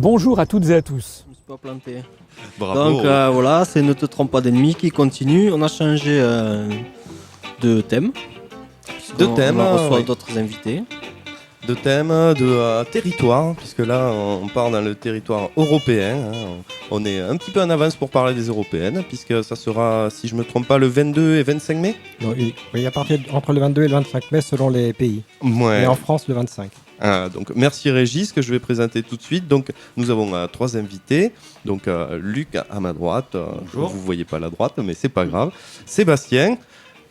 Bonjour à toutes et à tous. Je me suis pas planté. Bravo. Donc voilà, c'est Ne te trompe pas d'ennemi qui continue. On a changé de thème. On reçoit oui. d'autres invités. De thème, de territoire, puisque là on part dans le territoire européen. On est un petit peu en avance pour parler des européennes, puisque ça sera, si je ne me trompe pas, le 22 et 25 mai. Non, oui, à partir entre le 22 et le 25 mai selon les pays. Ouais. Et en France le 25. Donc merci Régis, que je vais présenter tout de suite. Donc nous avons trois invités. Donc Luc à ma droite. Bonjour. Vous voyez pas la droite, mais c'est pas grave. Sébastien.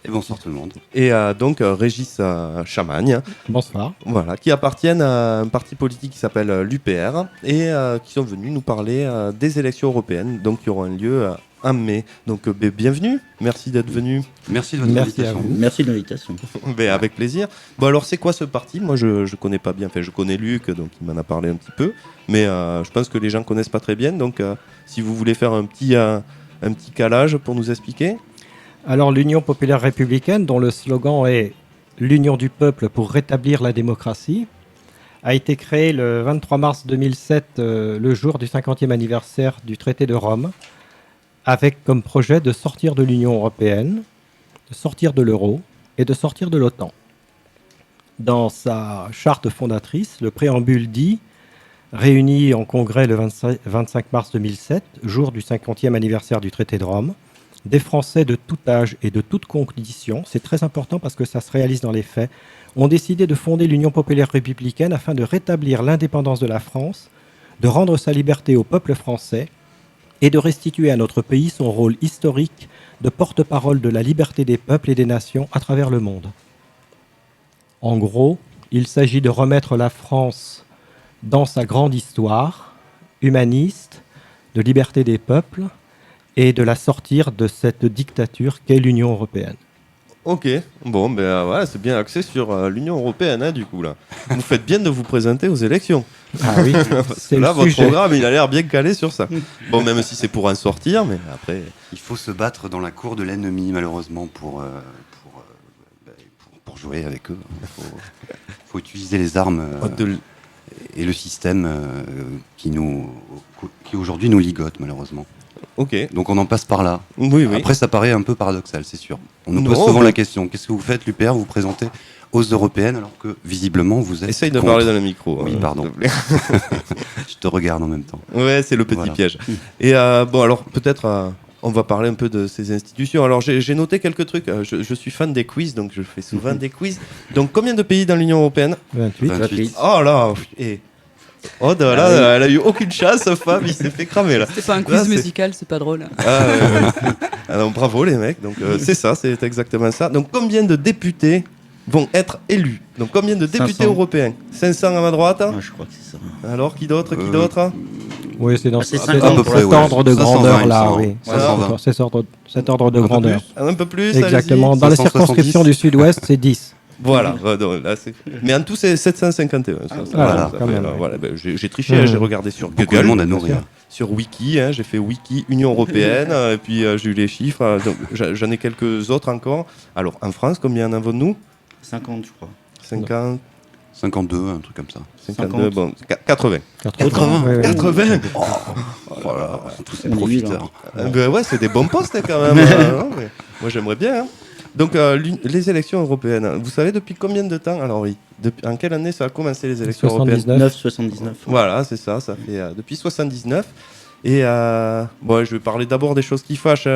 Et bonsoir tout le monde. Et donc Régis Chamagne. Bonsoir. Voilà, qui appartiennent à un parti politique qui s'appelle l'UPR et qui sont venus nous parler des élections européennes, donc qui auront un lieu en mai. Donc bienvenue, merci d'être venu. Merci de votre Merci à invitation. vous. Merci de l'invitation. Avec plaisir. Bon alors c'est quoi ce parti? Moi je connais pas bien, enfin je connais Luc, donc il m'en a parlé un petit peu, mais je pense que les gens connaissent pas très bien, donc si vous voulez faire un petit calage pour nous expliquer. Alors l'Union populaire républicaine, dont le slogan est l'union du peuple pour rétablir la démocratie, a été créée le 23 mars 2007, le jour du 50e anniversaire du traité de Rome, avec comme projet de sortir de l'Union européenne, de sortir de l'euro et de sortir de l'OTAN. Dans sa charte fondatrice, le préambule dit, réuni en congrès le 25 mars 2007, jour du 50e anniversaire du traité de Rome, des Français de tout âge et de toute condition, c'est très important parce que ça se réalise dans les faits, ont décidé de fonder l'Union populaire républicaine afin de rétablir l'indépendance de la France, de rendre sa liberté au peuple français et de restituer à notre pays son rôle historique de porte-parole de la liberté des peuples et des nations à travers le monde. En gros, il s'agit de remettre la France dans sa grande histoire humaniste, de liberté des peuples, et de la sortir de cette dictature qu'est l'Union européenne. Ok, bon voilà, c'est bien axé sur l'Union européenne du coup là. Vous faites bien de vous présenter aux élections. Ah oui, c'est Là le votre sujet. programme il a l'air bien calé sur ça. Bon même si c'est pour en sortir, mais après... Il faut se battre dans la cour de l'ennemi, malheureusement, pour jouer avec eux. Il faut utiliser les armes et le système qui aujourd'hui nous ligote, malheureusement. Ok. Donc on en passe par là. Oui. Après, ça paraît un peu paradoxal, c'est sûr. On nous Non, pose souvent mais- la question, qu'est-ce que vous faites, l'UPR? Vous vous présentez aux européennes, alors que, visiblement, vous êtes Essaye de contre. parler dans le micro. Oui, pardon. s'il te plaît. Je te regarde en même temps. Ouais, c'est le petit Voilà. piège. Et bon, alors peut-être on va parler un peu de ces institutions. Alors j'ai noté quelques trucs. Je suis fan des quiz, donc je fais souvent des quiz. Donc combien de pays dans l'Union européenne? 28. 28. Oh là et Aude, là, elle a eu aucune chance, Fab, il s'est fait cramer là. C'est pas un Là, quiz c'est- musical, c'est pas drôle. Alors bravo les mecs. Donc c'est ça, c'est exactement ça. Donc combien de députés vont être élus? Donc combien de députés 500. européens? 500 à ma droite. Moi, je crois que c'est ça. Alors qui d'autre? Oui, c'est dans, c'est c'est 50 dans à peu près, cet ouais. ordre de 520, grandeur il me là, semble. oui. 520. C'est cet ordre de Un peu grandeur. Un peu plus. Exactement. allez-y. Dans les 570. circonscriptions du Sud-Ouest, c'est 10. Voilà, donc, là, mais en tout c'est 751. Voilà, Ça quand fait, même, voilà, j'ai triché, j'ai regardé sur Beaucoup Google, de monde à bien nourrir. sûr, sur Wiki, j'ai fait Wiki Union Européenne, et puis j'ai eu les chiffres, donc, j'en ai quelques autres encore. Alors en France, combien en avons-nous? 50, je crois. 50, 52, un truc comme ça. 52, 50. bon, 80. 80. Ouais, ouais. 80 Voilà, tous ces On est profiteurs. Ben ouais, c'est des bons postes quand même. Non, mais moi j'aimerais bien. Donc les élections européennes, vous savez depuis combien de temps? Alors oui, en quelle année ça a commencé les élections européennes? 79. 9,79. Voilà, c'est ça, ça fait depuis 79. Et bon, je vais parler d'abord des choses qui fâchent,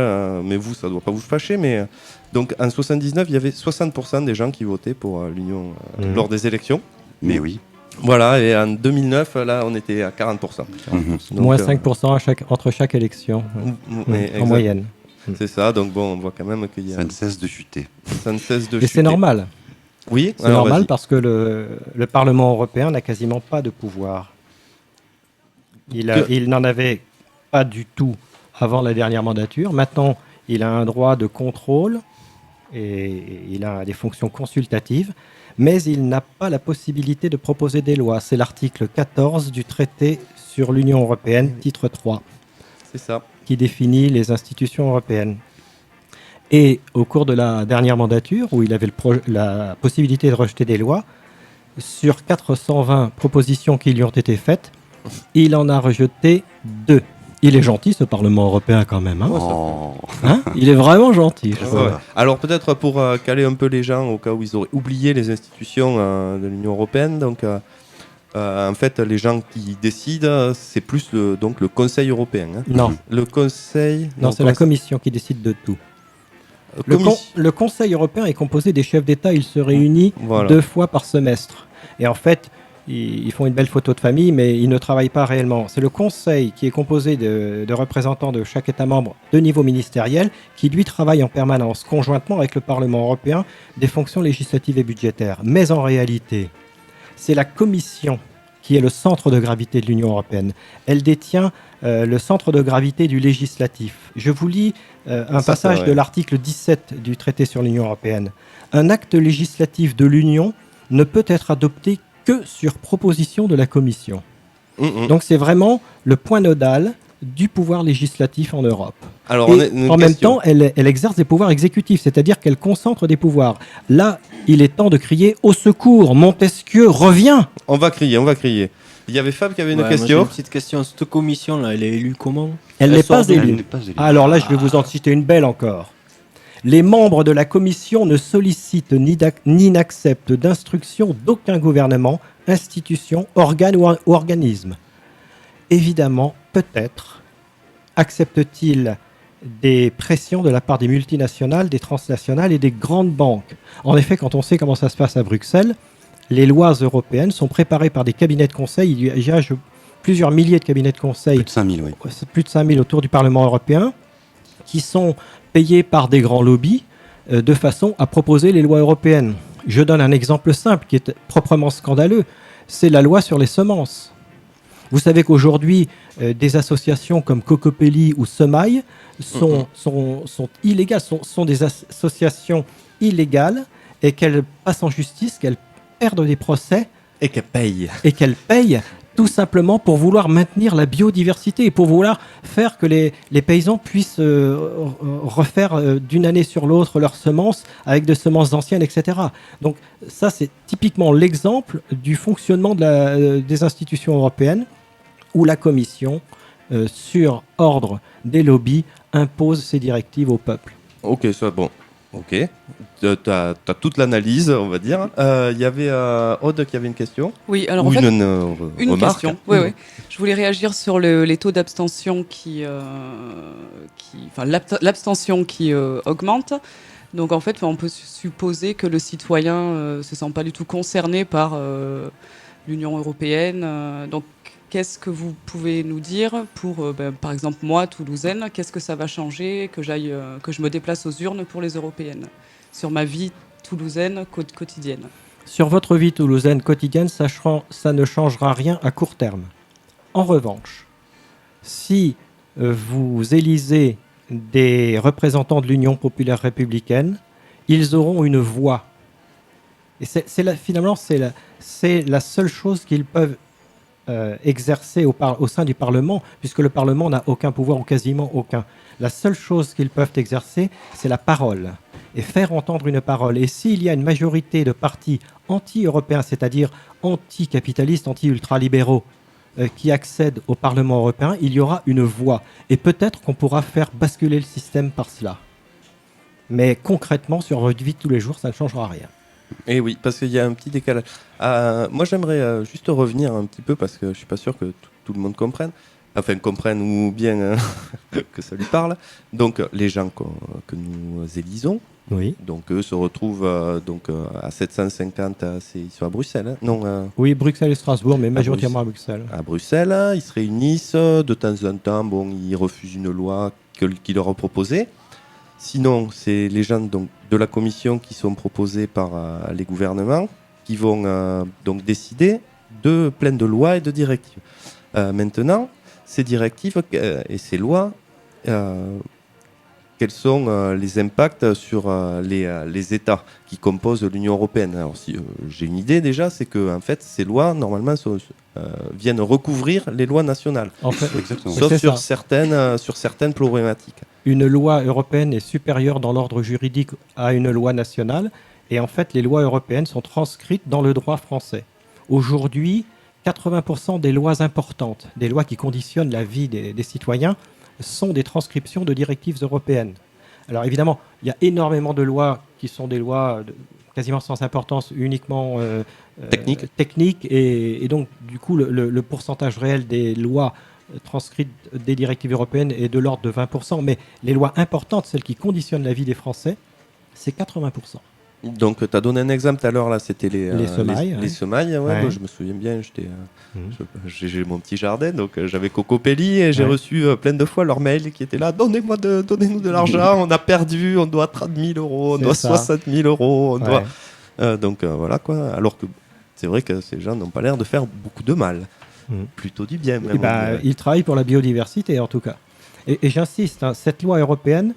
mais vous, ça ne doit pas vous fâcher. Mais donc en 79, il y avait 60% des gens qui votaient pour l'Union lors des élections. Mais oui. Voilà, et en 2009, là, on était à 40%. Mhm. Donc, Moins 5% entre chaque élection, mais en exact. moyenne. C'est ça, donc bon, on voit quand même qu'il y a Ça ne cesse de chuter. ça ne cesse de Et c'est chuter. normal. Oui, C'est alors, normal vas-y. parce que le Parlement européen n'a quasiment pas de pouvoir. Il n'en avait pas du tout avant la dernière mandature. Maintenant, il a un droit de contrôle et il a des fonctions consultatives, mais il n'a pas la possibilité de proposer des lois. C'est l'article 14 du traité sur l'Union européenne, titre 3, C'est ça. qui définit les institutions européennes. Et au cours de la dernière mandature, où il avait la possibilité de rejeter des lois, sur 420 propositions qui lui ont été faites, Il en a rejeté 2. Il est gentil, ce Parlement européen, quand même. Hein, il est vraiment gentil. Alors, peut-être pour caler un peu les gens, au cas où ils auraient oublié les institutions de l'Union européenne, donc, en fait, les gens qui décident, c'est plus le Conseil européen. Hein. Non. Le Conseil... Non, c'est la Commission qui décide de tout. Le Conseil européen est composé des chefs d'État. Il se réunit 2 fois par semestre. Et en fait... Ils font une belle photo de famille, mais ils ne travaillent pas réellement. C'est le Conseil qui est composé de représentants de chaque État membre de niveau ministériel, qui lui travaille en permanence, conjointement avec le Parlement européen, des fonctions législatives et budgétaires. Mais en réalité, c'est la Commission qui est le centre de gravité de l'Union européenne. Elle détient le centre de gravité du législatif. Je vous lis un passage de l'article 17 du traité sur l'Union européenne. Un acte législatif de l'Union ne peut être adopté que sur proposition de la Commission. Donc c'est vraiment le point nodal du pouvoir législatif en Europe. Alors, en même temps, elle exerce des pouvoirs exécutifs, c'est-à-dire qu'elle concentre des pouvoirs. Là, il est temps de crier « Au secours, Montesquieu, reviens !» On va crier. Il y avait Fab qui avait une question. Moi, une petite question. Cette commission-là, elle est élue comment ? Elle n'est pas élue. Alors là, je vais vous en citer une belle encore. Les membres de la Commission ne sollicitent ni n'acceptent d'instructions d'aucun gouvernement, institution, organe ou organisme. Évidemment, peut-être, acceptent-ils des pressions de la part des multinationales, des transnationales et des grandes banques. En effet, quand on sait comment ça se passe à Bruxelles, les lois européennes sont préparées par des cabinets de conseil. Il y a plusieurs milliers de cabinets de conseil. Plus de 5000, oui. Plus de 5000 autour du Parlement européen, qui sont payés par des grands lobbies de façon à proposer les lois européennes. Je donne un exemple simple qui est proprement scandaleux. C'est la loi sur les semences. Vous savez qu'aujourd'hui, des associations comme Cocopelli ou Semaille sont illégales, sont des associations illégales et qu'elles passent en justice, qu'elles perdent des procès et qu'elles payent tout simplement pour vouloir maintenir la biodiversité et pour vouloir faire que les paysans puissent refaire d'une année sur l'autre leurs semences avec des semences anciennes, etc. Donc ça, c'est typiquement l'exemple du fonctionnement des institutions européennes où la Commission, sur ordre des lobbies, impose ses directives au peuple. Ok, ça, bon. Ok, t'as toute l'analyse, on va dire. Il y avait Aude qui avait une question. Oui, alors ou en fait, une remarque. Question. Oui. Je voulais réagir sur les taux d'abstention l'abstention qui augmente. Donc en fait, on peut supposer que le citoyen se sent pas du tout concerné par l'Union européenne. Donc qu'est-ce que vous pouvez nous dire pour, par exemple, moi, Toulousaine, qu'est-ce que ça va changer que je me déplace aux urnes pour les européennes sur ma vie toulousaine quotidienne? Sur votre vie toulousaine quotidienne, ça ne changera rien à court terme. En revanche, si vous élisez des représentants de l'Union populaire républicaine, ils auront une voix. Et finalement, c'est la seule chose qu'ils peuvent exercer au sein du Parlement, puisque le Parlement n'a aucun pouvoir ou quasiment aucun. La seule chose qu'ils peuvent exercer, c'est la parole et faire entendre une parole. Et s'il y a une majorité de partis anti-européens, c'est-à-dire anti-capitalistes, anti-ultralibéraux, qui accèdent au Parlement européen, il y aura une voix. Et peut-être qu'on pourra faire basculer le système par cela. Mais concrètement, sur votre vie de tous les jours, ça ne changera rien. Et oui, parce qu'il y a un petit décalage. Moi, j'aimerais juste revenir un petit peu, parce que je ne suis pas sûr que tout le monde comprenne. Enfin, comprenne ou bien que ça lui parle. Donc, les gens que nous élisons, oui. Donc eux se retrouvent à 750, ils sont à Bruxelles, hein. Non, oui, Bruxelles et Strasbourg, mais majoritairement à Bruxelles. À Bruxelles, ils se réunissent, de temps en temps, ils refusent une loi qui leur est proposée. Sinon, c'est les gens de la commission qui sont proposés par les gouvernements qui vont donc décider de plein de lois et de directives. Maintenant, ces directives et ces lois, quels sont les impacts sur les États qui composent l'Union européenne? Alors, j'ai une idée déjà, c'est que en fait, ces lois, normalement, viennent recouvrir les lois nationales. En fait, sauf sur certaines problématiques. Une loi européenne est supérieure dans l'ordre juridique à une loi nationale, et en fait, les lois européennes sont transcrites dans le droit français. Aujourd'hui, 80% des lois importantes, des lois qui conditionnent la vie des citoyens, sont des transcriptions de directives européennes. Alors évidemment, il y a énormément de lois qui sont des lois quasiment sans importance, uniquement techniques, et donc du coup le pourcentage réel des lois transcrites des directives européennes est de l'ordre de 20%, mais les lois importantes, celles qui conditionnent la vie des Français, c'est 80%. Donc, tu as donné un exemple tout à l'heure, là, c'était les semailles. Les semailles, ouais. Moi, je me souviens bien, j'ai mon petit jardin, donc j'avais Cocopelli et j'ai reçu plein de fois leurs mails qui étaient là, donnez-nous de l'argent, on a perdu, on doit 30 000 euros, on doit 60 000 euros, on doit... donc voilà quoi, alors que c'est vrai que ces gens n'ont pas l'air de faire beaucoup de mal, plutôt du bien même. Ils travaillent pour la biodiversité en tout cas. Et j'insiste, cette loi européenne,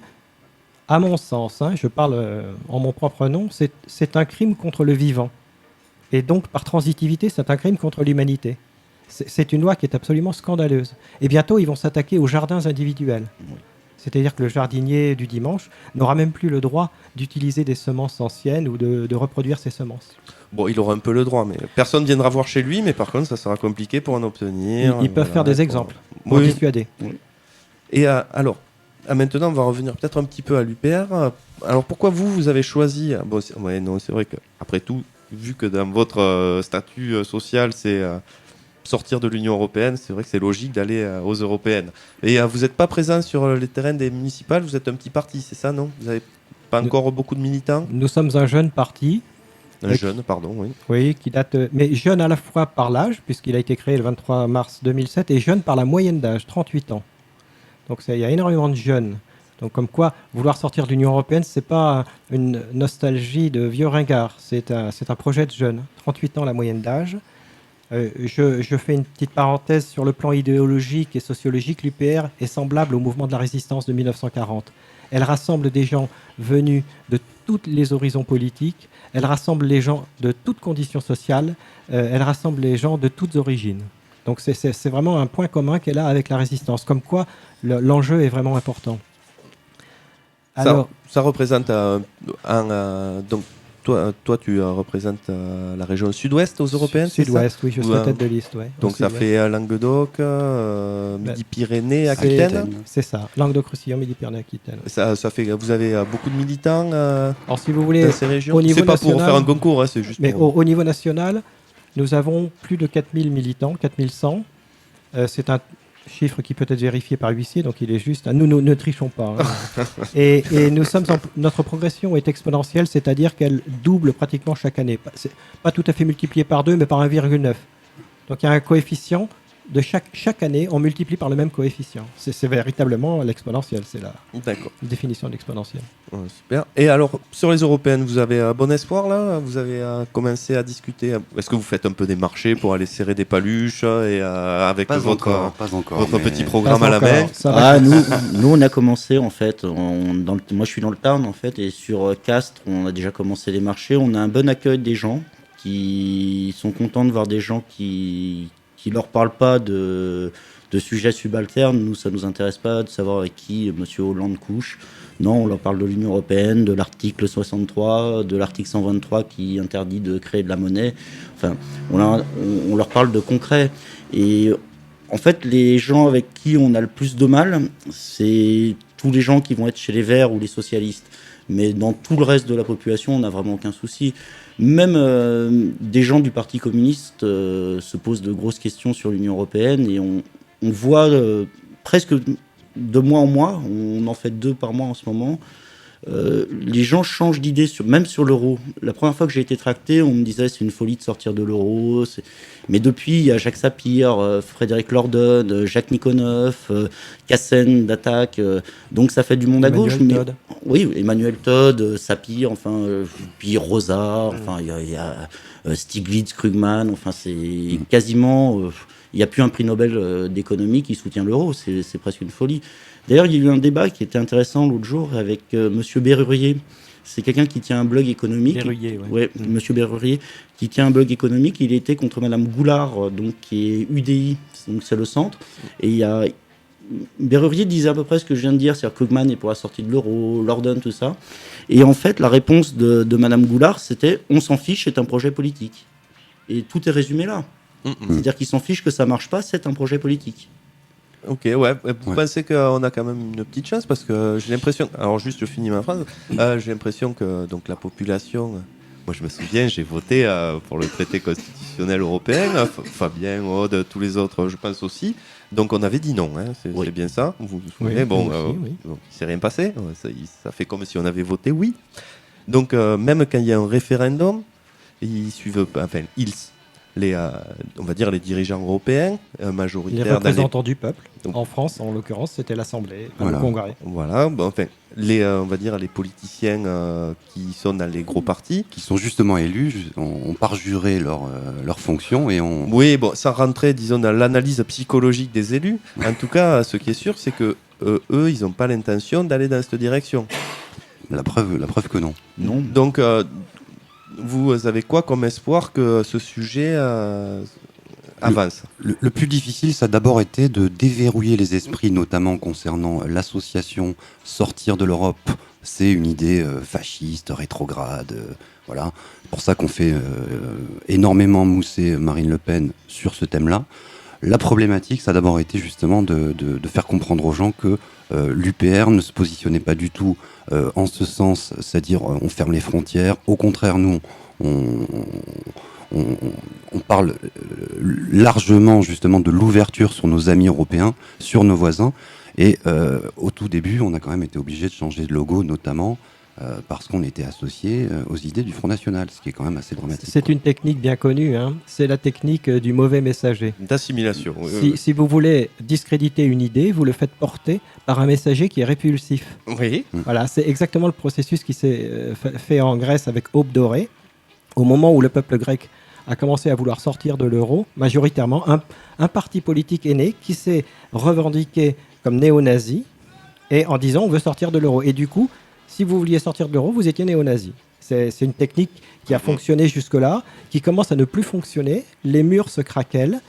à mon sens, je parle en mon propre nom, c'est un crime contre le vivant. Et donc, par transitivité, c'est un crime contre l'humanité. C'est une loi qui est absolument scandaleuse. Et bientôt, ils vont s'attaquer aux jardins individuels. C'est-à-dire que le jardinier du dimanche n'aura même plus le droit d'utiliser des semences anciennes ou de reproduire ses semences. Bon, il aura un peu le droit, mais personne ne viendra voir chez lui, mais par contre, ça sera compliqué pour en obtenir. Ils peuvent faire des exemples pour dissuader. Et alors, maintenant, on va revenir peut-être un petit peu à l'UPR. Alors, pourquoi vous avez choisi... Bon, c'est vrai qu'après tout, vu que dans votre statut social, c'est sortir de l'Union européenne, c'est vrai que c'est logique d'aller aux européennes. Et vous n'êtes pas présent sur les terrains des municipales, vous êtes un petit parti, c'est ça, non? Vous n'avez pas encore beaucoup de militants? Nous sommes un jeune parti. Oui, qui date... mais jeune à la fois par l'âge, puisqu'il a été créé le 23 mars 2007, et jeune par la moyenne d'âge, 38 ans. Donc il y a énormément de jeunes. Donc comme quoi, vouloir sortir de l'Union européenne, c'est pas une nostalgie de vieux ringards, c'est un projet de jeunes. 38 ans la moyenne d'âge. Je fais une petite parenthèse sur le plan idéologique et sociologique. L'UPR est semblable au mouvement de la résistance de 1940. Elle rassemble des gens venus de tous les horizons politiques, elle rassemble les gens de toutes conditions sociales, elle rassemble les gens de toutes origines. Donc c'est vraiment un point commun qu'elle a avec la résistance, comme quoi l'enjeu est vraiment important. Alors, ça représente donc toi tu représentes la région sud-ouest aux européennes, Sud-ouest, oui, je suis tête de liste. Ouais. Donc ça fait Languedoc, Midi-Pyrénées, Aquitaine. C'est ça, Languedoc-Roussillon, Midi-Pyrénées, Aquitaine. Ça fait, vous avez beaucoup de militants alors, si vous voulez, dans ces régions. C'est pas pour faire un concours, c'est juste. Mais au niveau national, nous avons plus de 4000 militants, 4100. C'est un chiffre qui peut être vérifié par l'huissier, donc il est juste. Nous ne trichons pas. Et nous sommes notre progression est exponentielle, c'est-à-dire qu'elle double pratiquement chaque année. Pas tout à fait multiplié par 2, mais par 1,9. Donc il y a un coefficient de chaque année, on multiplie par le même coefficient. C'est véritablement l'exponentielle, c'est la définition de l'exponentielle. Super. Et alors, sur les européennes, vous avez bon espoir là? Vous avez commencé à discuter? Est-ce que vous faites un peu des marchés pour aller serrer des paluches et avec votre petit programme à la main? Nous, on a commencé en fait. Moi, je suis dans le Tarn en fait, et sur Castres, on a déjà commencé les marchés. On a un bon accueil des gens qui sont contents de voir des gens qui leur parlent pas de sujets subalternes. Nous, ça nous intéresse pas de savoir avec qui M. Hollande couche. Non, on leur parle de l'Union européenne, de l'article 63, de l'article 123 qui interdit de créer de la monnaie. Enfin, on leur parle de concret. Et en fait, les gens avec qui on a le plus de mal, c'est tous les gens qui vont être chez les Verts ou les socialistes. Mais dans tout le reste de la population, on n'a vraiment aucun souci. Même des gens du Parti communiste se posent de grosses questions sur l'Union européenne, et on voit presque de mois en mois, on en fait 2 par mois en ce moment, les gens changent d'idée même sur l'euro. La première fois que j'ai été tracté, on me disait c'est une folie de sortir de l'euro. Mais depuis, il y a Jacques Sapir, Frédéric Lordon, Jacques Nikonov, Cassen d'Attaque. Donc ça fait du monde Emmanuel à gauche. Todd. Oui, Emmanuel Todd, Sapir, puis Rosa, il y a Stiglitz, Krugman. C'est quasiment... il n'y a plus un prix Nobel d'économie qui soutient l'euro. C'est presque une folie. D'ailleurs, il y a eu un débat qui était intéressant l'autre jour avec Monsieur Berrurier. C'est quelqu'un qui tient un blog économique. Berruyer, Monsieur Berrurier, qui tient un blog économique. Il était contre Madame Goulard, donc qui est UDI, donc c'est le centre. Et il y a Berrurier disait à peu près ce que je viens de dire, c'est-à-dire Krugman est pour la sortie de l'euro, Lordon, tout ça. Et en fait, la réponse de Madame Goulard, c'était on s'en fiche, c'est un projet politique. Et tout est résumé là. C'est-à-dire qu'ils s'en fichent que ça marche pas, c'est un projet politique. Ok, ouais. Vous pensez qu'on a quand même une petite chance parce que j'ai l'impression. Alors, juste, je finis ma phrase. J'ai l'impression que donc, la population. Moi, je me souviens, j'ai voté pour le traité constitutionnel européen. Fabien, Aude, tous les autres, je pense aussi. Donc, on avait dit non. Hein, c'est bien ça. Vous vous souvenez? Oui, bon, aussi, oui. il ne s'est rien passé. Ça fait comme si on avait voté oui. Donc, même quand il y a un référendum, ils suivent. Enfin, on va dire les dirigeants européens majoritaires. Les représentants du peuple. En France, en l'occurrence, c'était l'Assemblée, le Congrès. Voilà, enfin, on va dire les politiciens qui sont dans les gros partis. Qui sont justement élus, ont parjuré leur fonction et on... Oui, bon, sans rentrer, disons, dans l'analyse psychologique des élus, en tout cas, ce qui est sûr, c'est que eux, ils n'ont pas l'intention d'aller dans cette direction. La preuve que non. Non. Donc, vous avez quoi comme espoir que ce sujet avance? Le plus difficile, ça a d'abord été de déverrouiller les esprits, notamment concernant l'association Sortir de l'Europe. C'est une idée fasciste, rétrograde, voilà. C'est pour ça qu'on fait énormément mousser Marine Le Pen sur ce thème-là. La problématique, ça a d'abord été justement de faire comprendre aux gens que l'UPR ne se positionnait pas du tout en ce sens, c'est-à-dire on ferme les frontières. Au contraire, nous, on parle largement justement de l'ouverture sur nos amis européens, sur nos voisins. Et au tout début, on a quand même été obligé de changer de logo, notamment parce qu'on était associé aux idées du Front National, ce qui est quand même assez dramatique. C'est une technique bien connue, hein. C'est la technique du mauvais messager. D'assimilation. Si vous voulez discréditer une idée, vous le faites porter par un messager qui est répulsif. Oui. Voilà, c'est exactement le processus qui s'est fait en Grèce avec Aube Dorée. Au moment où le peuple grec a commencé à vouloir sortir de l'euro, majoritairement, un parti politique est né qui s'est revendiqué comme néo-nazi et en disant on veut sortir de l'euro. Et du coup, si vous vouliez sortir de l'euro, vous étiez néo-nazi. C'est une technique qui a fonctionné jusque-là, qui commence à ne plus fonctionner. Les murs se craquellent.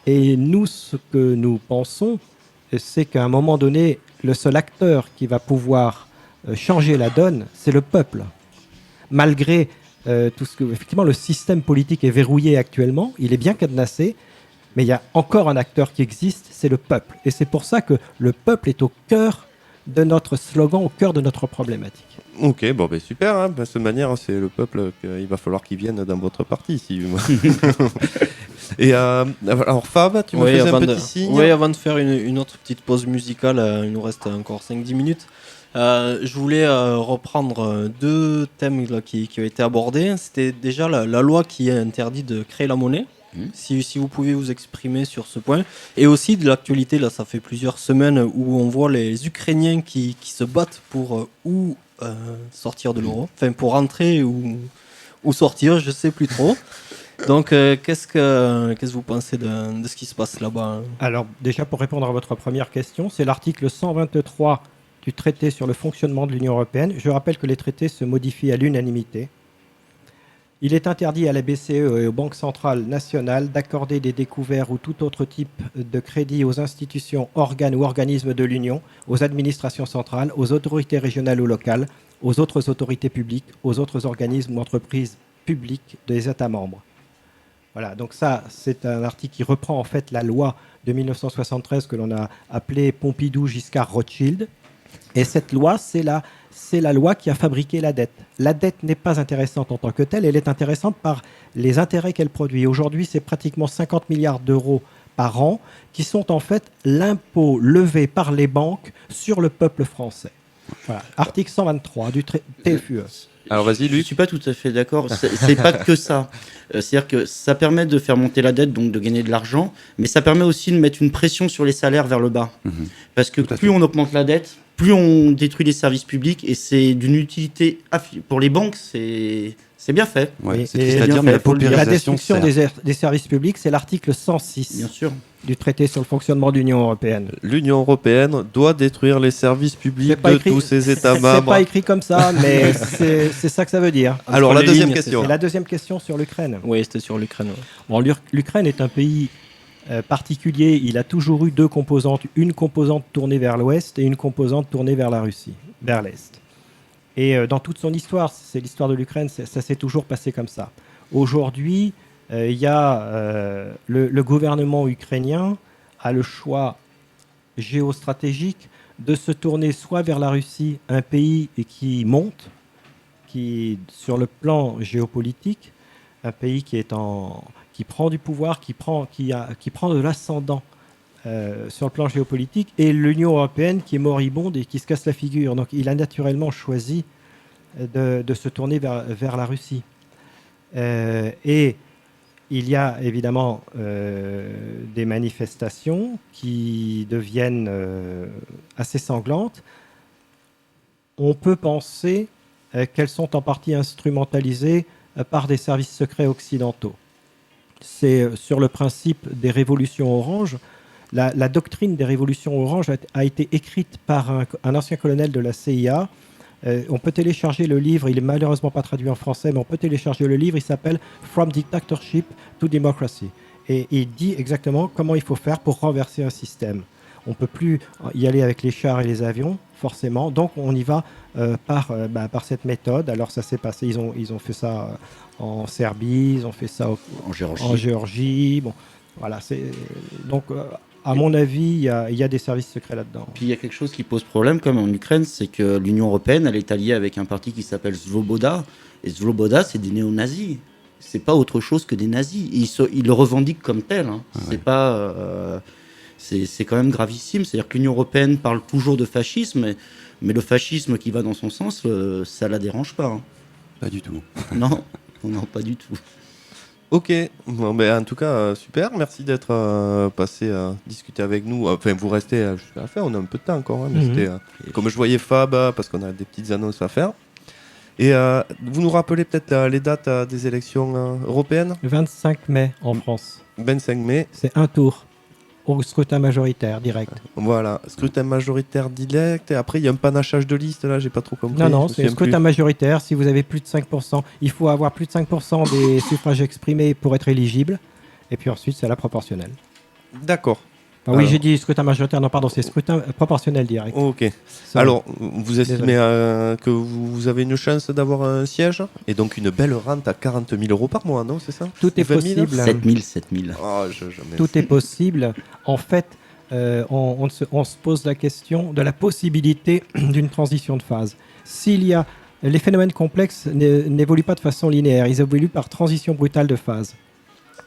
Et nous, ce que nous pensons, c'est qu'à un moment donné, le seul acteur qui va pouvoir changer la donne, c'est le peuple. Malgré tout ce que... Effectivement, le système politique est verrouillé actuellement. Il est bien cadenassé. Mais il y a encore un acteur qui existe, c'est le peuple. Et c'est pour ça que le peuple est au cœur de notre slogan, au cœur de notre problématique. Ok, bon, ben super. Hein. De cette manière, c'est le peuple qu'il va falloir qu'il vienne dans votre parti. Si... Et alors, Fab, tu me faisais un petit signe. Oui, avant de faire une autre petite pause musicale, il nous reste encore 5-10 minutes. Je voulais reprendre deux thèmes là, qui ont été abordés. C'était déjà la loi qui interdit de créer la monnaie. Si vous pouvez vous exprimer sur ce point. Et aussi de l'actualité, là, ça fait plusieurs semaines où on voit les Ukrainiens qui se battent pour sortir de l'euro. Enfin, pour rentrer ou sortir, je sais plus trop. Donc, qu'est-ce que vous pensez de ce qui se passe là-bas? Alors, déjà, pour répondre à votre première question, c'est l'article 123 du traité sur le fonctionnement de l'Union européenne. Je rappelle que les traités se modifient à l'unanimité. Il est interdit à la BCE et aux banques centrales nationales d'accorder des découverts ou tout autre type de crédit aux institutions, organes ou organismes de l'Union, aux administrations centrales, aux autorités régionales ou locales, aux autres autorités publiques, aux autres organismes ou entreprises publiques des États membres. Voilà, donc ça, c'est un article qui reprend en fait la loi de 1973 que l'on a appelée Pompidou-Giscard-Rothschild. Et cette loi, c'est la loi qui a fabriqué la dette. La dette n'est pas intéressante en tant que telle, elle est intéressante par les intérêts qu'elle produit. Aujourd'hui, c'est pratiquement 50 milliards d'euros par an qui sont en fait l'impôt levé par les banques sur le peuple français. Voilà. Article 123 du TFUE. Alors vas-y, Luc. Je ne suis pas tout à fait d'accord. C'est pas que ça. C'est-à-dire que ça permet de faire monter la dette, donc de gagner de l'argent, mais ça permet aussi de mettre une pression sur les salaires vers le bas. Parce que plus on augmente la dette, plus on détruit les services publics, et c'est d'une utilité pour les banques, c'est bien fait. Ouais, c'est et triste à dire, mais la paupérisation, la destruction des services publics, c'est l'article 106 Bien sûr. du traité sur le fonctionnement de l'Union européenne. L'Union européenne doit détruire les services publics de tous ses États membres. C'est pas écrit comme ça, mais c'est ça que ça veut dire. Alors la deuxième question. C'est la deuxième question sur l'Ukraine. Oui, c'était sur l'Ukraine. Ouais. Bon, l'Ukraine est un pays particulier. Il a toujours eu deux composantes. Une composante tournée vers l'ouest et une composante tournée vers la Russie, vers l'est. Et dans toute son histoire, c'est l'histoire de l'Ukraine, ça s'est toujours passé comme ça. Aujourd'hui, Il y a le gouvernement ukrainien a le choix géostratégique de se tourner soit vers la Russie, un pays qui monte, qui sur le plan géopolitique, un pays qui prend du pouvoir, qui prend de l'ascendant sur le plan géopolitique, et l'Union européenne qui est moribonde et qui se casse la figure. Donc il a naturellement choisi de se tourner vers la Russie. Et il y a évidemment des manifestations qui deviennent assez sanglantes. On peut penser qu'elles sont en partie instrumentalisées par des services secrets occidentaux. C'est sur le principe des révolutions oranges. La doctrine des révolutions oranges a été écrite par un ancien colonel de la CIA. On peut télécharger le livre, il est malheureusement pas traduit en français, mais on peut télécharger le livre, il s'appelle From Dictatorship to Democracy. Et il dit exactement comment il faut faire pour renverser un système. On ne peut plus y aller avec les chars et les avions, forcément, donc on y va par cette méthode. Alors ça s'est passé, ils ont fait ça en Serbie, ils ont fait ça en Géorgie. Bon, voilà, donc à mon avis, il y a des services secrets là-dedans. Puis il y a quelque chose qui pose problème, comme en Ukraine, c'est que l'Union européenne, elle est alliée avec un parti qui s'appelle Svoboda. Et Svoboda, c'est des néo-nazis. C'est pas autre chose que des nazis. Ils le revendiquent comme tel. Hein. C'est pas, c'est quand même gravissime. C'est-à-dire que l'Union européenne parle toujours de fascisme, mais le fascisme qui va dans son sens, ça la dérange pas. Hein. Pas du tout. Non, non, pas du tout. Ok, bon, en tout cas, super, merci d'être passé discuter avec nous. Enfin, vous restez jusqu'à la fin, on a un peu de temps encore, hein, mais c'était, comme je voyais Fab, parce qu'on a des petites annonces à faire. Et vous nous rappelez peut-être les dates des élections européennes ? Le 25 mai en France. 25 mai. C'est un tour au scrutin majoritaire direct. Voilà, scrutin majoritaire direct. Et après, il y a un panachage de listes, là, j'ai pas trop compris. Non, c'est un scrutin majoritaire. Si vous avez plus de 5%, il faut avoir plus de 5% des suffrages exprimés pour être éligible. Et puis ensuite, c'est la proportionnelle. D'accord. Ah oui, j'ai dit scrutin majoritaire. Non, pardon, c'est scrutin proportionnel direct. Ok. Alors, vous estimez que vous avez une chance d'avoir un siège et donc une belle rente à 40 000 € par mois, non, c'est ça ? Tout est possible. 7 000. Oh, Tout est possible. En fait, on se pose la question de la possibilité d'une transition de phase. Les phénomènes complexes n'évoluent pas de façon linéaire, ils évoluent par transition brutale de phase.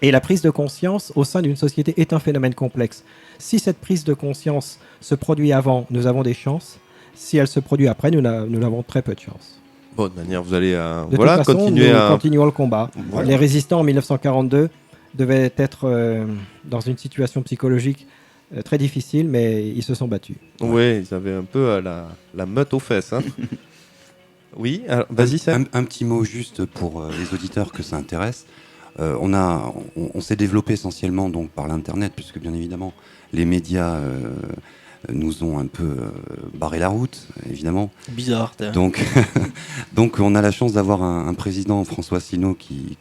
Et la prise de conscience au sein d'une société est un phénomène complexe. Si cette prise de conscience se produit avant, nous avons des chances. Si elle se produit après, nous avons très peu de chances. Bon, de manière, vous allez de toute façon, nous continuons le combat. Voilà. Les résistants en 1942 devaient être dans une situation psychologique très difficile, mais ils se sont battus. Oui, ils avaient un peu la meute aux fesses. Hein. Oui, alors, vas-y Sam. Un petit mot juste pour les auditeurs que ça intéresse. On s'est développé essentiellement donc par l'internet, puisque bien évidemment les médias nous ont un peu barré la route, évidemment. Bizarre. Donc on a la chance d'avoir un président, François Asselineau, qui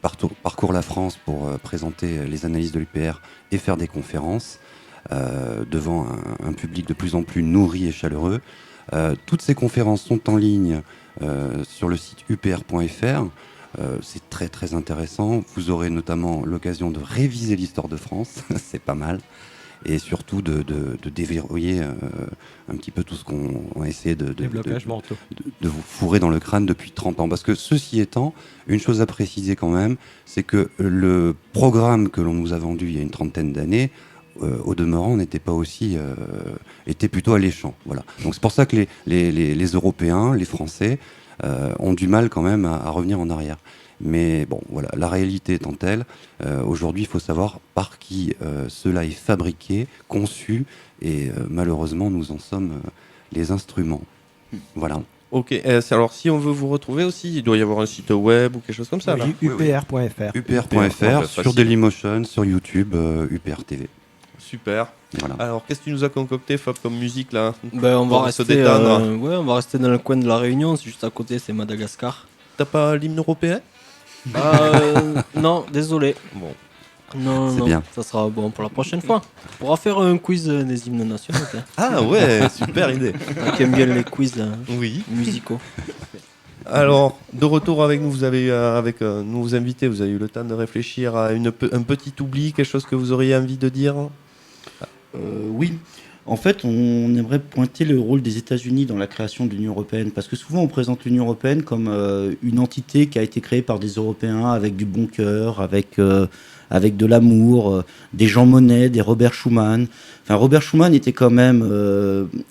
parcourt la France pour présenter les analyses de l'UPR et faire des conférences devant un public de plus en plus nourri et chaleureux. Toutes ces conférences sont en ligne sur le site upr.fr. C'est très très intéressant. Vous aurez notamment l'occasion de réviser l'histoire de France, c'est pas mal, et surtout de déverrouiller un petit peu tout ce qu'on a essayé de vous fourrer dans le crâne depuis 30 ans. Parce que ceci étant, une chose à préciser quand même, c'est que le programme que l'on nous a vendu il y a une trentaine d'années, au demeurant, n'était pas aussi, était plutôt alléchant. Voilà. Donc c'est pour ça que les Européens, les Français, ont du mal quand même à revenir en arrière. Mais bon, voilà, la réalité étant telle, aujourd'hui, il faut savoir par qui cela est fabriqué, conçu, et malheureusement, nous en sommes les instruments. Voilà. Ok, alors si on veut vous retrouver aussi, il doit y avoir un site web ou quelque chose comme ça, là. upr.fr. upr.fr, sur Dailymotion, sur YouTube, UPR TV. Super. Voilà. Alors, qu'est-ce que tu nous as concocté, Fab, comme musique, là ? On va rester dans le coin de la Réunion, c'est juste à côté, c'est Madagascar. T'as pas l'hymne européen ? Non, désolé. Bon. Non, bien. Ça sera bon pour la prochaine fois. On pourra faire un quiz des hymnes nationaux. Ah ouais, super idée. Qui aime bien les quiz oui. musicaux. Alors, de retour avec nous, vous avez avec nos invités, vous avez eu le temps de réfléchir à un petit oubli, quelque chose que vous auriez envie de dire? Oui. En fait, on aimerait pointer le rôle des États-Unis dans la création de l'Union européenne, parce que souvent on présente l'Union européenne comme une entité qui a été créée par des Européens avec du bon cœur, avec de l'amour, des Jean Monnet, des Robert Schuman. Enfin, Robert Schuman était quand même,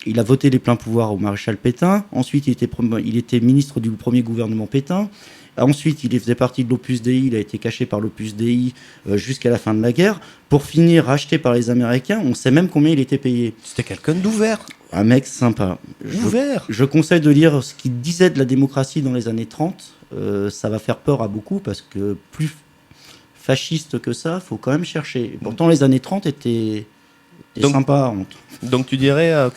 il a voté les pleins pouvoirs au maréchal Pétain. Ensuite, il était ministre du premier gouvernement Pétain. Ensuite, il faisait partie de l'Opus Dei, il a été caché par l'Opus Dei jusqu'à la fin de la guerre. Pour finir, racheté par les Américains, on sait même combien il était payé. C'était quelqu'un d'ouvert. Un mec sympa. Ouvert. Je conseille de lire ce qu'il disait de la démocratie dans les années 30. Ça va faire peur à beaucoup parce que plus fasciste que ça, faut quand même chercher. Pourtant, les années 30 étaient sympas. Donc tu dirais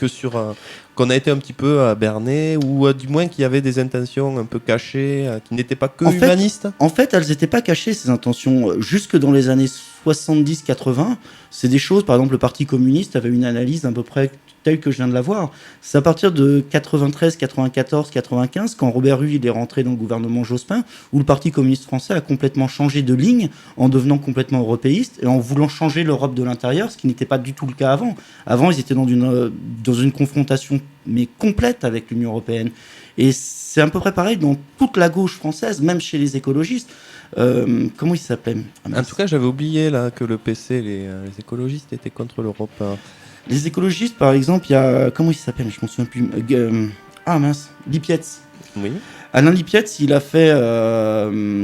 qu'on a été un petit peu berné, ou du moins qu'il y avait des intentions un peu cachées, qui n'étaient pas que humanistes. En fait, elles n'étaient pas cachées, ces intentions. Jusque dans les années 70-80, c'est des choses, par exemple, le Parti communiste avait une analyse à peu près telle que je viens de la voir. C'est à partir de 93, 94, 95, quand Robert Rue il est rentré dans le gouvernement Jospin, où le Parti communiste français a complètement changé de ligne en devenant complètement européiste et en voulant changer l'Europe de l'intérieur, ce qui n'était pas du tout le cas avant. Avant, ils étaient dans une confrontation mais complète avec l'Union européenne. Et c'est à peu près pareil dans toute la gauche française, même chez les écologistes. Comment ils s'appelaient ? En tout cas, j'avais oublié là que le PC, les écologistes étaient contre l'Europe. Les écologistes, par exemple, il y a... Comment il s'appelle ? Je m'en souviens plus. Lipietz. Oui. Alain Lipietz, il a fait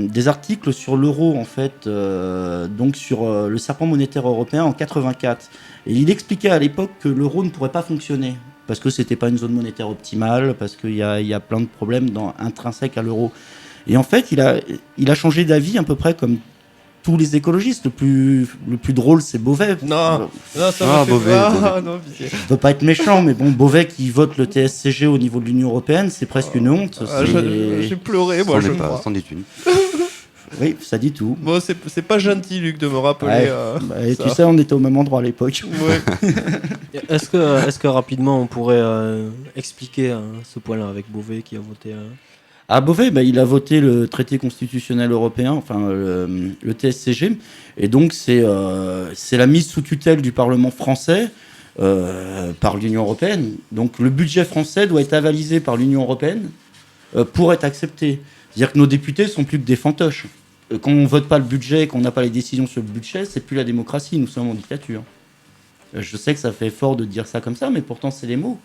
des articles sur l'euro, en fait, donc sur le serpent monétaire européen en 84. Et il expliquait à l'époque que l'euro ne pourrait pas fonctionner, parce que c'était pas une zone monétaire optimale, parce qu'il y a plein de problèmes intrinsèques à l'euro. Et en fait, il a changé d'avis à peu près comme tous les écologistes. Le plus drôle, c'est Beauvais. Non, ça me fait Beauvais, pas. Non, Je veux pas être méchant, mais bon, Beauvais qui vote le TSCG au niveau de l'Union européenne, c'est presque une honte. J'ai pleuré, moi, je crois. C'en est une. Oui, ça dit tout. Bon, c'est pas gentil, Luc, de me rappeler. Et tu sais, on était au même endroit à l'époque. Ouais. Est-ce que rapidement on pourrait expliquer ce point-là avec Beauvais qui a voté À Beauvais, il a voté le traité constitutionnel européen, enfin le TSCG, et donc c'est la mise sous tutelle du Parlement français par l'Union européenne. Donc le budget français doit être avalisé par l'Union européenne pour être accepté. C'est-à-dire que nos députés sont plus que des fantoches. Quand on vote pas le budget, qu'on n'a pas les décisions sur le budget, c'est plus la démocratie, nous sommes en dictature. Je sais que ça fait fort de dire ça comme ça, mais pourtant c'est les mots.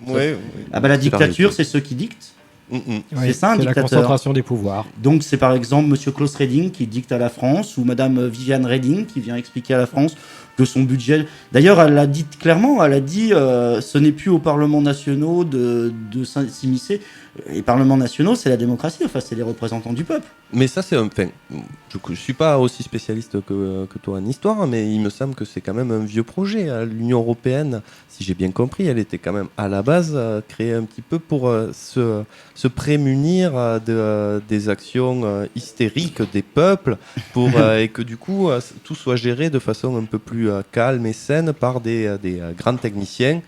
Ouais. La dictature, c'est ceux qui dictent. C'est ça, un c'est la dictateur. concentration des pouvoirs. Donc c'est par exemple Monsieur Klaus Reding qui dicte à la France, ou Madame Viviane Reding qui vient expliquer à la France que son budget... D'ailleurs, elle l'a dit clairement, elle a dit ce n'est plus aux parlements nationaux de s'immiscer. Les parlements nationaux, c'est la démocratie, enfin c'est les représentants du peuple. Mais ça, c'est je suis pas aussi spécialiste que toi en histoire, mais il me semble que c'est quand même un vieux projet. L'Union européenne, si j'ai bien compris, elle était quand même à la base créée un petit peu pour se prémunir des actions hystériques des peuples, et que du coup tout soit géré de façon un peu plus calme et saine par des grands techniciens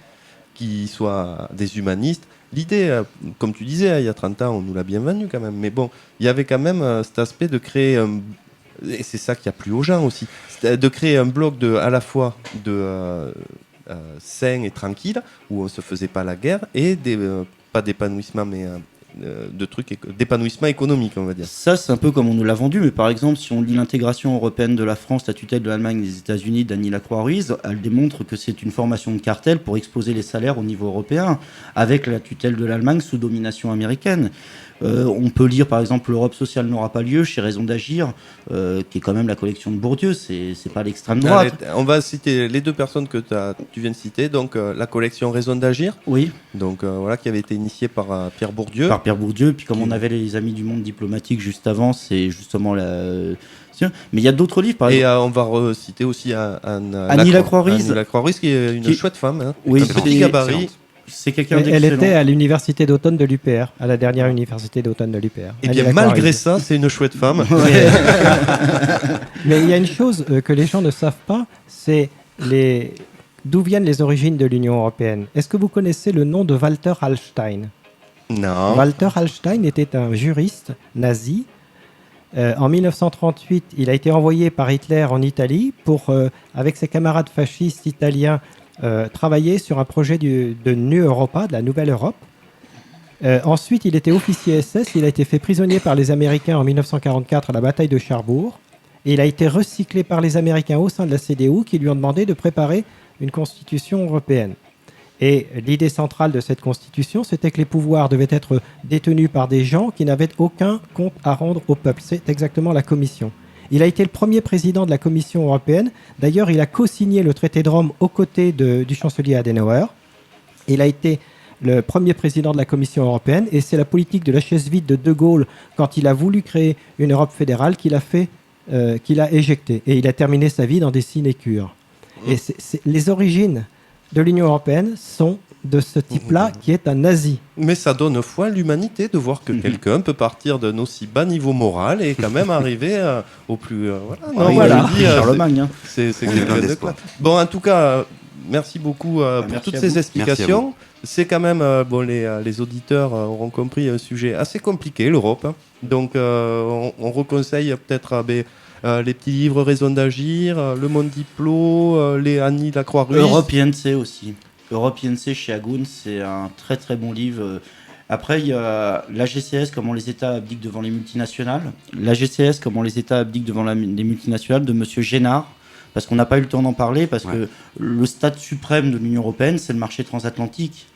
qui soient des humanistes. L'idée, comme tu disais, il y a 30 ans, on nous l'a bien vendu quand même. Mais bon, il y avait quand même cet aspect de créer, et c'est ça qui a plu aux gens aussi, de créer un bloc à la fois de sain et tranquille, où on ne se faisait pas la guerre, et pas d'épanouissement, mais d'épanouissement économique, on va dire. Ça, c'est un peu comme on nous l'a vendu, mais par exemple, si on lit l'intégration européenne de la France, la tutelle de l'Allemagne et des États-Unis d'Annie Lacroix-Ruiz, elle démontre que c'est une formation de cartel pour exposer les salaires au niveau européen, avec la tutelle de l'Allemagne sous domination américaine. On peut lire par exemple L'Europe sociale n'aura pas lieu chez Raison d'agir, qui est quand même la collection de Bourdieu, c'est pas l'extrême droite. Allez, on va citer les deux personnes que tu viens de citer, donc la collection Raison d'agir, oui. Donc qui avait été initiée par Pierre Bourdieu. Par Pierre Bourdieu, puis comme on avait les Amis du monde diplomatique juste avant, c'est justement mais il y a d'autres livres, par exemple. Et on va citer aussi Annie Lacroix-Ruiz. Annie Lacroix-Ruiz, qui est une chouette femme, hein, Oui, un petit gabarit. C'est quelqu'un Elle d'excellent. était à l'université d'automne de l'UPR, à la dernière université d'automne de l'UPR. Et bien malgré ça, c'est une chouette femme. Mais il y a une chose que les gens ne savent pas, c'est d'où viennent les origines de l'Union européenne. Est-ce que vous connaissez le nom de Walter Hallstein ? Non. Walter Hallstein était un juriste nazi. En 1938, il a été envoyé par Hitler en Italie pour, avec ses camarades fascistes italiens, travailler sur un projet de New Europa, de la Nouvelle Europe. Ensuite, il était officier SS. Il a été fait prisonnier par les Américains en 1944 à la bataille de Cherbourg. Et il a été recyclé par les Américains au sein de la CDU qui lui ont demandé de préparer une constitution européenne. Et l'idée centrale de cette constitution, c'était que les pouvoirs devaient être détenus par des gens qui n'avaient aucun compte à rendre au peuple. C'est exactement la Commission. Il a été le premier président de la Commission européenne. D'ailleurs, il a co-signé le traité de Rome aux côtés du chancelier Adenauer. Il a été le premier président de la Commission européenne. Et c'est la politique de la chaise vide de De Gaulle, quand il a voulu créer une Europe fédérale, qu'il a éjecté. Et il a terminé sa vie dans des sinécures. Et les origines de l'Union européenne sont de ce type-là, qui est un nazi. Mais ça donne foi à l'humanité de voir que quelqu'un peut partir d'un aussi bas niveau moral et quand même arriver au plus... voilà. Non, Voilà. je dis, Charlemagne. Hein. c'est On est quelqu'un plein de d'espoir. classe. Bon, en tout cas, merci beaucoup pour merci toutes à ces vous. explications. C'est quand même, les auditeurs auront compris un sujet assez compliqué, l'Europe. Hein. Donc, on reconseille peut-être les petits livres Raison d'agir, Le Monde Diplo, les Annie la Croix-Rouge. Europe INC aussi. Europe INC chez Agoun, c'est un très très bon livre. Après, il y a la GCS, comment les États abdiquent devant les multinationales. La GCS, comment les États abdiquent devant les multinationales, de Monsieur Génard. Parce qu'on n'a pas eu le temps d'en parler, parce que le stade suprême de l'Union européenne, c'est le marché transatlantique.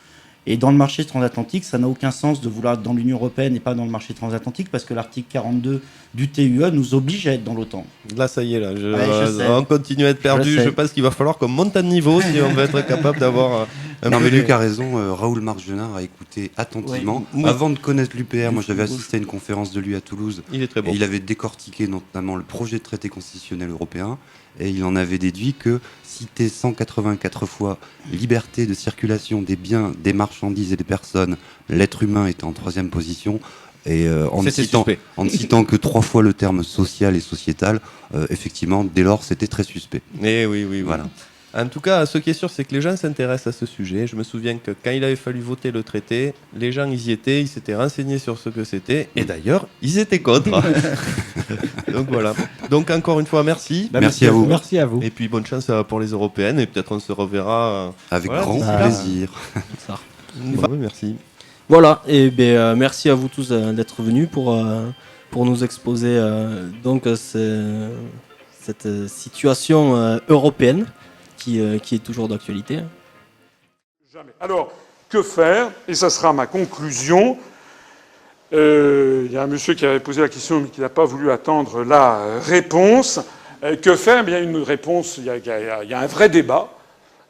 Et dans le marché transatlantique, ça n'a aucun sens de vouloir être dans l'Union européenne et pas dans le marché transatlantique, parce que l'article 42 du TUE nous oblige à être dans l'OTAN. Là, ça y est, là, je sais. on continue à être perdu. Je sais. Je pense qu'il va falloir qu'on monte un niveau si on veut être capable d'avoir un Non peu mais les- Luc a raison, Raoul Marc Genard a écouté attentivement. Oui. Avant de connaître l'UPR, moi j'avais assisté à une conférence de lui à Toulouse. Il est très bon. Et il avait décortiqué notamment le projet de traité constitutionnel européen et il en avait déduit que citer 184 fois liberté de circulation des biens, des marchandises et des personnes, l'être humain était en troisième position. Et en C'était ne citant que 3 fois le terme social et sociétal, effectivement, dès lors, c'était très suspect. Eh oui, oui, Voilà. voilà. En tout cas, ce qui est sûr, c'est que les gens s'intéressent à ce sujet. Je me souviens que quand il avait fallu voter le traité, les gens ils y étaient, ils s'étaient renseignés sur ce que c'était, et d'ailleurs, ils étaient contre. Donc voilà. Donc encore une fois, merci. Merci à vous. Merci à vous. Et puis bonne chance pour les européennes, et peut-être on se reverra. Avec Voilà, grand d'ici là. plaisir. Bah, merci. Voilà, et bien merci à vous tous d'être venus pour nous exposer cette situation européenne qui est toujours d'actualité. Jamais. Alors, que faire? Et ça sera ma conclusion. Il y a un monsieur qui avait posé la question mais qui n'a pas voulu attendre la réponse. Que faire? Il y a une réponse, il y a un vrai débat.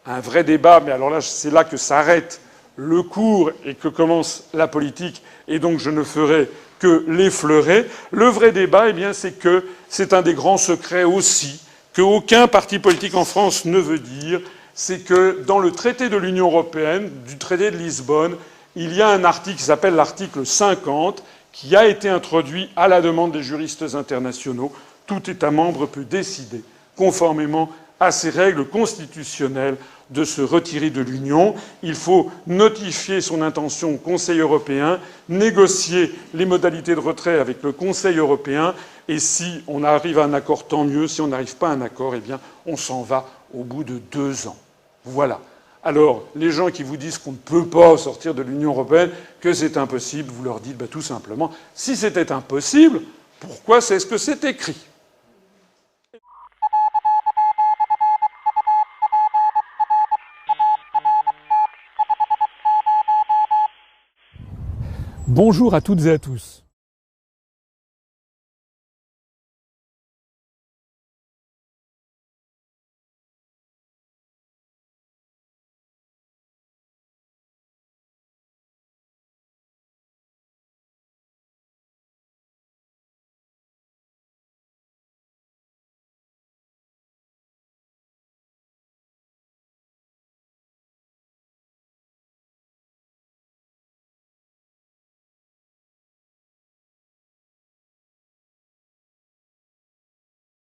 Un vrai débat, mais alors là, c'est là que s'arrête le cours et que commence la politique, et donc je ne ferai que l'effleurer. Le vrai débat, eh bien, c'est que c'est un des grands secrets aussi, qu'aucun parti politique en France ne veut dire, c'est que dans le traité de l'Union européenne, du traité de Lisbonne, il y a un article qui s'appelle l'article 50, qui a été introduit à la demande des juristes internationaux. Tout État membre peut décider, conformément à ces règles constitutionnelles, de se retirer de l'Union. Il faut notifier son intention au Conseil européen, négocier les modalités de retrait avec le Conseil européen, et si on arrive à un accord, tant mieux. Si on n'arrive pas à un accord, eh bien, on s'en va au bout de 2 ans. Voilà. Alors, les gens qui vous disent qu'on ne peut pas sortir de l'Union européenne, que c'est impossible, vous leur dites tout simplement, si c'était impossible, pourquoi est-ce que c'est écrit ? Bonjour à toutes et à tous.